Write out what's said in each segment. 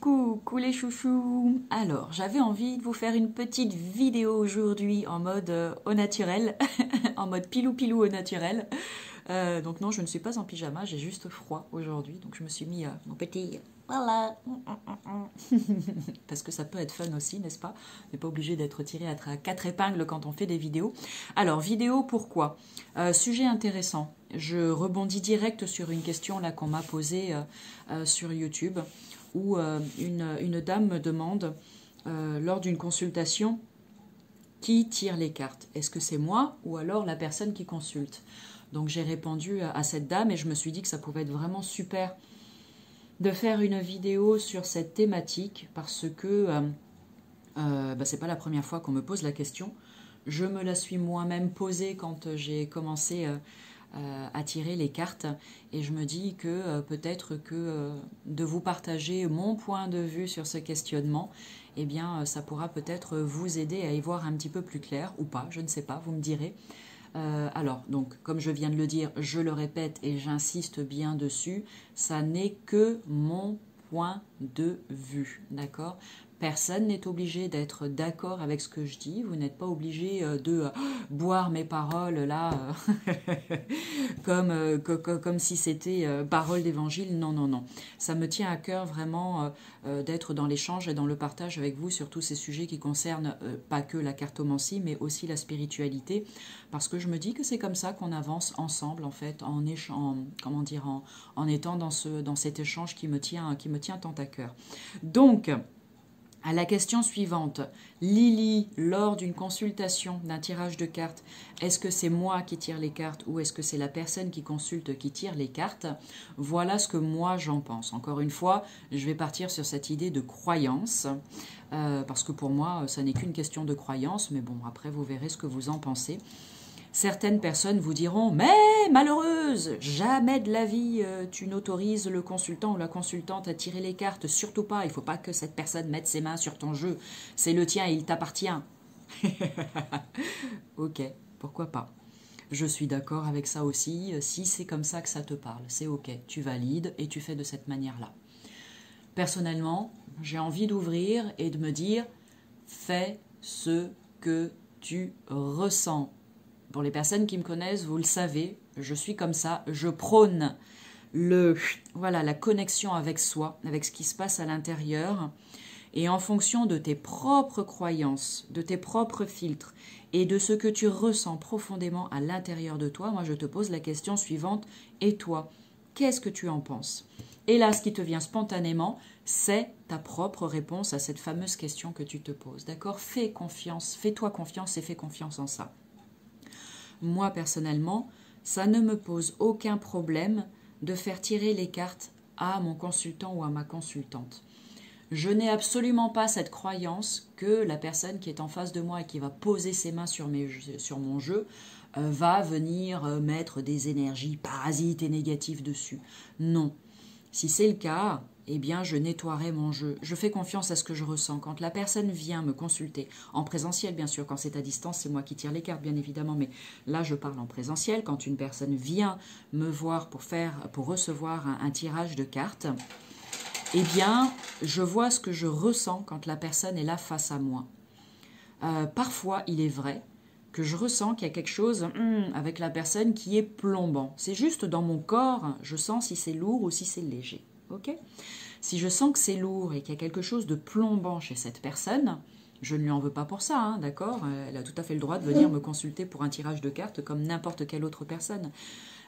Coucou les chouchous. Alors, j'avais envie de vous faire une petite vidéo aujourd'hui en mode au naturel, en mode pilou-pilou au naturel. Donc non, je ne suis pas en pyjama, j'ai juste froid aujourd'hui. Donc je me suis mis mon petit... Voilà. Parce que ça peut être fun aussi, n'est-ce pas? On n'est pas obligé d'être tiré à quatre épingles quand on fait des vidéos. Alors, vidéo pourquoi? Sujet intéressant. Je rebondis direct sur une question là qu'on m'a posée sur YouTube, où une dame me demande, lors d'une consultation, qui tire les cartes? Est-ce que c'est moi ou alors la personne qui consulte? Donc j'ai répondu à cette dame et je me suis dit que ça pouvait être vraiment super de faire une vidéo sur cette thématique parce que c'est pas la première fois qu'on me pose la question. Je me la suis moi-même posée quand j'ai commencé à tirer les cartes et je me dis que peut-être que de vous partager mon point de vue sur ce questionnement, eh bien ça pourra peut-être vous aider à y voir un petit peu plus clair ou pas, je ne sais pas, vous me direz. Alors, donc, comme je viens de le dire, je le répète et j'insiste bien dessus, ça n'est que mon point de vue, d'accord? Personne n'est obligé d'être d'accord avec ce que je dis, vous n'êtes pas obligé de boire mes paroles là comme si c'était parole d'évangile, non, non, non. Ça me tient à cœur vraiment d'être dans l'échange et dans le partage avec vous sur tous ces sujets qui concernent pas que la cartomancie, mais aussi la spiritualité, parce que je me dis que c'est comme ça qu'on avance ensemble, en fait, en étant dans cet échange qui me tient tant à cœur. Donc, à la question suivante, Lily, lors d'une consultation, d'un tirage de cartes, est-ce que c'est moi qui tire les cartes ou est-ce que c'est la personne qui consulte qui tire les cartes? Voilà ce que moi j'en pense. Encore une fois, je vais partir sur cette idée de croyance, parce que pour moi, ça n'est qu'une question de croyance, mais bon, après vous verrez ce que vous en pensez. Certaines personnes vous diront « Mais malheureuse, jamais de la vie tu n'autorises le consultant ou la consultante à tirer les cartes, surtout pas, il ne faut pas que cette personne mette ses mains sur ton jeu, c'est le tien et il t'appartient. » Ok, pourquoi pas. Je suis d'accord avec ça aussi, si c'est comme ça que ça te parle, c'est ok, tu valides et tu fais de cette manière-là. Personnellement, j'ai envie d'ouvrir et de me dire « Fais ce que tu ressens ». Pour les personnes qui me connaissent, vous le savez, je suis comme ça, je prône la connexion avec soi, avec ce qui se passe à l'intérieur, et en fonction de tes propres croyances, de tes propres filtres, et de ce que tu ressens profondément à l'intérieur de toi, moi je te pose la question suivante, et toi, qu'est-ce que tu en penses? Et là, ce qui te vient spontanément, c'est ta propre réponse à cette fameuse question que tu te poses, d'accord? Fais confiance, fais-toi confiance et fais confiance en ça. Moi, personnellement, ça ne me pose aucun problème de faire tirer les cartes à mon consultant ou à ma consultante. Je n'ai absolument pas cette croyance que la personne qui est en face de moi et qui va poser ses mains sur mon jeu va venir mettre des énergies parasites et négatives dessus. Non. Si c'est le cas, eh bien, je nettoierai mon jeu. Je fais confiance à ce que je ressens. Quand la personne vient me consulter, en présentiel, bien sûr, quand c'est à distance, c'est moi qui tire les cartes, bien évidemment, mais là, je parle en présentiel. Quand une personne vient me voir pour recevoir un tirage de cartes, eh bien, je vois ce que je ressens quand la personne est là face à moi. Parfois, il est vrai que je ressens qu'il y a quelque chose avec la personne qui est plombant. C'est juste dans mon corps, je sens si c'est lourd ou si c'est léger. Ok ? Si je sens que c'est lourd et qu'il y a quelque chose de plombant chez cette personne, je ne lui en veux pas pour ça, hein, d'accord? Elle a tout à fait le droit de venir me consulter pour un tirage de cartes comme n'importe quelle autre personne.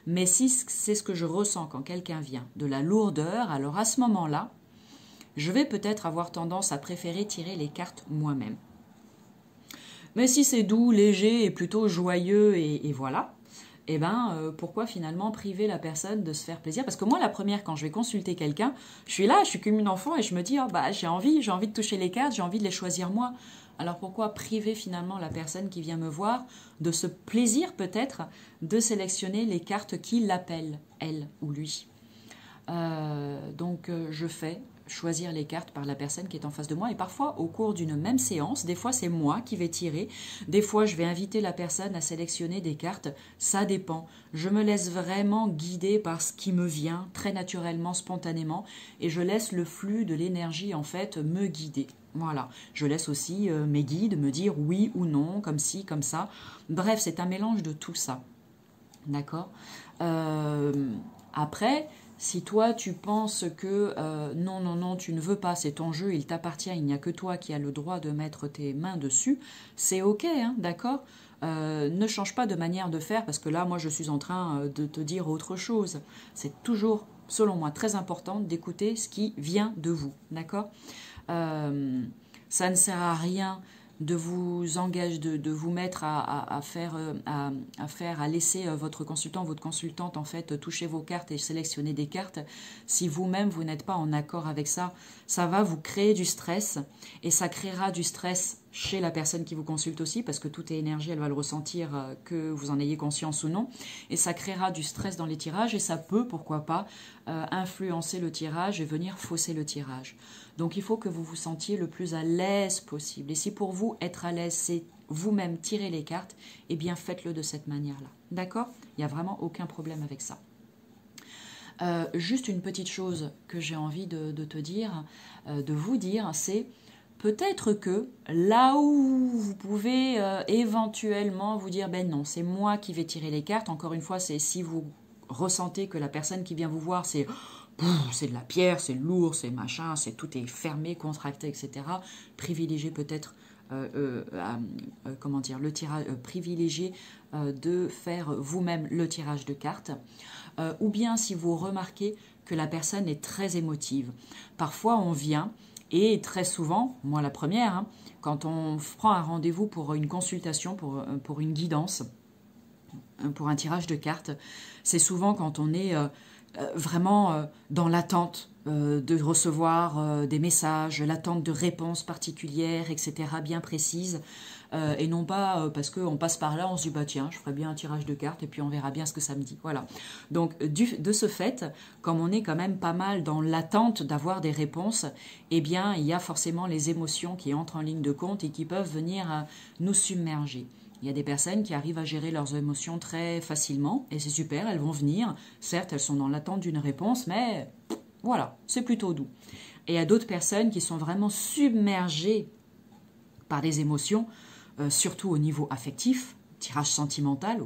Mais si c'est ce que je ressens quand quelqu'un vient, de la lourdeur, alors à ce moment-là, je vais peut-être avoir tendance à préférer tirer les cartes moi-même. Mais si c'est doux, léger et plutôt joyeux et voilà, eh ben, pourquoi finalement priver la personne de se faire plaisir? Parce que moi, la première, quand je vais consulter quelqu'un, je suis là, je suis comme une enfant et je me dis, oh, bah, j'ai envie de toucher les cartes, j'ai envie de les choisir moi. Alors pourquoi priver finalement la personne qui vient me voir de ce plaisir peut-être de sélectionner les cartes qui l'appellent, elle ou lui? Je fais choisir les cartes par la personne qui est en face de moi. Et parfois, au cours d'une même séance, des fois c'est moi qui vais tirer, des fois je vais inviter la personne à sélectionner des cartes. Ça dépend. Je me laisse vraiment guider par ce qui me vient, très naturellement, spontanément, et je laisse le flux de l'énergie, en fait, me guider. Voilà. Je laisse aussi mes guides me dire oui ou non, comme ci, comme ça. Bref, c'est un mélange de tout ça. D'accord. Après, si toi tu penses que non, non, non, tu ne veux pas, c'est ton jeu, il t'appartient, il n'y a que toi qui as le droit de mettre tes mains dessus, c'est ok, hein, d'accord. Ne change pas de manière de faire parce que là, moi, je suis en train de te dire autre chose. C'est toujours, selon moi, très important d'écouter ce qui vient de vous, d'accord. Ça ne sert à rien de vous engager, de vous mettre à laisser votre consultant, votre consultante en fait toucher vos cartes et sélectionner des cartes. Si vous-même vous n'êtes pas en accord avec ça, ça va vous créer du stress et ça créera du stress chez la personne qui vous consulte aussi parce que toute est énergie, elle va le ressentir que vous en ayez conscience ou non et ça créera du stress dans les tirages et ça peut, pourquoi pas, influencer le tirage et venir fausser le tirage. Donc il faut que vous vous sentiez le plus à l'aise possible. Et si pour vous, être à l'aise, c'est vous-même tirer les cartes, eh bien faites-le de cette manière-là. D'accord? Il n'y a vraiment aucun problème avec ça. Juste une petite chose que j'ai envie de te dire, de vous dire, c'est peut-être que là où vous pouvez éventuellement vous dire, ben non, c'est moi qui vais tirer les cartes. Encore une fois, c'est si vous ressentez que la personne qui vient vous voir, c'est de la pierre, c'est lourd, c'est machin, c'est tout est fermé, contracté, etc. Privilégiez peut-être le tirage, privilégiez de faire vous-même le tirage de cartes, ou bien si vous remarquez que la personne est très émotive. Parfois on vient et très souvent, moi la première, hein, quand on prend un rendez-vous pour une consultation, pour une guidance, pour un tirage de cartes, c'est souvent quand on est vraiment dans l'attente de recevoir des messages, l'attente de réponses particulières, etc., bien précises, et non pas parce qu'on passe par là, on se dit, bah tiens, je ferai bien un tirage de cartes, et puis on verra bien ce que ça me dit. Voilà. Donc, de ce fait, comme on est quand même pas mal dans l'attente d'avoir des réponses, eh bien, il y a forcément les émotions qui entrent en ligne de compte et qui peuvent venir nous submerger. Il y a des personnes qui arrivent à gérer leurs émotions très facilement et c'est super, elles vont venir. Certes, elles sont dans l'attente d'une réponse, mais voilà, c'est plutôt doux. Et il y a d'autres personnes qui sont vraiment submergées par des émotions, surtout au niveau affectif, tirage sentimental,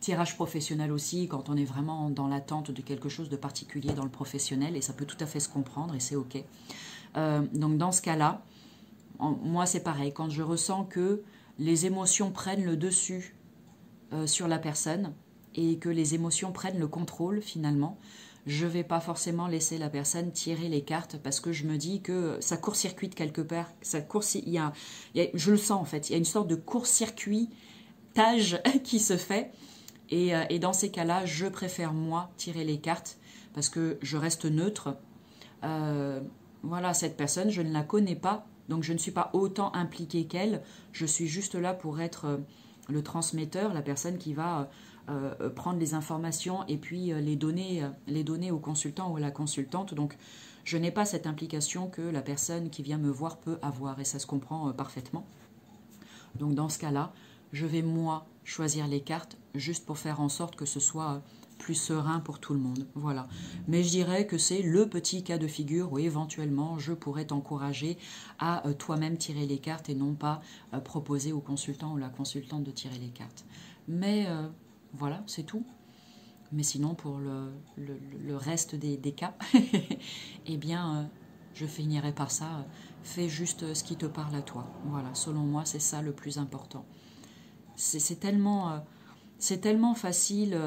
tirage professionnel aussi, quand on est vraiment dans l'attente de quelque chose de particulier dans le professionnel, et ça peut tout à fait se comprendre et c'est ok. Donc dans ce cas-là, moi c'est pareil, quand je ressens que les émotions prennent le dessus sur la personne et que les émotions prennent le contrôle finalement, je ne vais pas forcément laisser la personne tirer les cartes parce que je me dis que ça court-circuite quelque part. Je le sens en fait, il y a une sorte de court-circuitage qui se fait et dans ces cas-là, je préfère moi tirer les cartes parce que je reste neutre. Voilà, cette personne, je ne la connais pas. Donc je ne suis pas autant impliquée qu'elle, je suis juste là pour être le transmetteur, la personne qui va prendre les informations et puis les donner au consultant ou à la consultante. Donc je n'ai pas cette implication que la personne qui vient me voir peut avoir et ça se comprend parfaitement. Donc dans ce cas-là, je vais moi choisir les cartes juste pour faire en sorte que ce soit plus serein pour tout le monde. Voilà. Mais je dirais que c'est le petit cas de figure où éventuellement je pourrais t'encourager à toi-même tirer les cartes et non pas proposer au consultant ou la consultante de tirer les cartes. Mais voilà, c'est tout. Mais sinon, pour le reste des cas, eh bien, je finirai par ça. Fais juste ce qui te parle à toi. Voilà, selon moi, c'est ça le plus important. C'est tellement facile.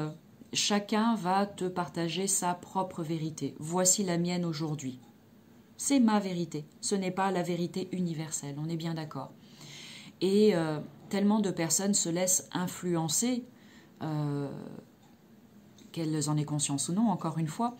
Chacun va te partager sa propre vérité. Voici la mienne aujourd'hui. C'est ma vérité. Ce n'est pas la vérité universelle. On est bien d'accord. Et tellement de personnes se laissent influencer, qu'elles en aient conscience ou non, encore une fois,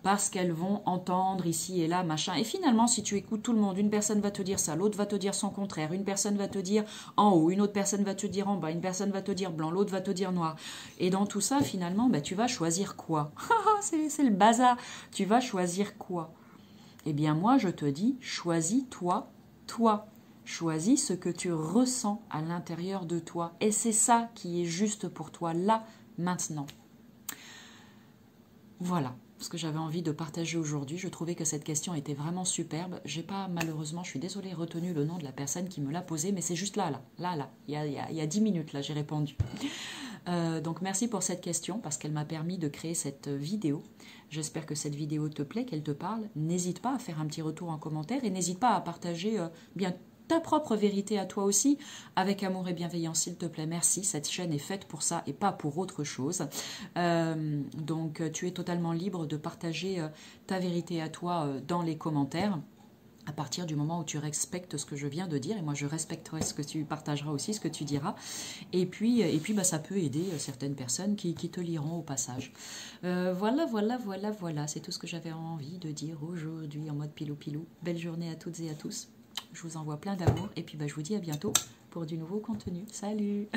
parce qu'elles vont entendre ici et là, machin. Et finalement, si tu écoutes tout le monde, une personne va te dire ça, l'autre va te dire son contraire, une personne va te dire en haut, une autre personne va te dire en bas, une personne va te dire blanc, l'autre va te dire noir. Et dans tout ça, finalement, bah, tu vas choisir quoi? C'est le bazar. Tu vas choisir quoi? Eh bien, moi, je te dis, choisis toi, toi. Choisis ce que tu ressens à l'intérieur de toi. Et c'est ça qui est juste pour toi, là, maintenant. Voilà ce que j'avais envie de partager aujourd'hui. Je trouvais que cette question était vraiment superbe. J'ai pas, malheureusement, je suis désolée, retenu le nom de la personne qui me l'a posée, mais c'est juste là. Il y a 10 minutes, là, j'ai répondu. Donc merci pour cette question parce qu'elle m'a permis de créer cette vidéo. J'espère que cette vidéo te plaît, qu'elle te parle. N'hésite pas à faire un petit retour en commentaire et n'hésite pas à partager bien ta propre vérité à toi aussi, avec amour et bienveillance, s'il te plaît. Merci, cette chaîne est faite pour ça et pas pour autre chose. Donc tu es totalement libre de partager ta vérité à toi dans les commentaires, à partir du moment où tu respectes ce que je viens de dire, et moi je respecterai ce que tu partageras aussi, ce que tu diras, et puis bah, ça peut aider certaines personnes qui te liront au passage. Voilà, c'est tout ce que j'avais envie de dire aujourd'hui en mode pilou-pilou. Belle journée à toutes et à tous, je vous envoie plein d'amour, et puis bah, je vous dis à bientôt pour du nouveau contenu. Salut!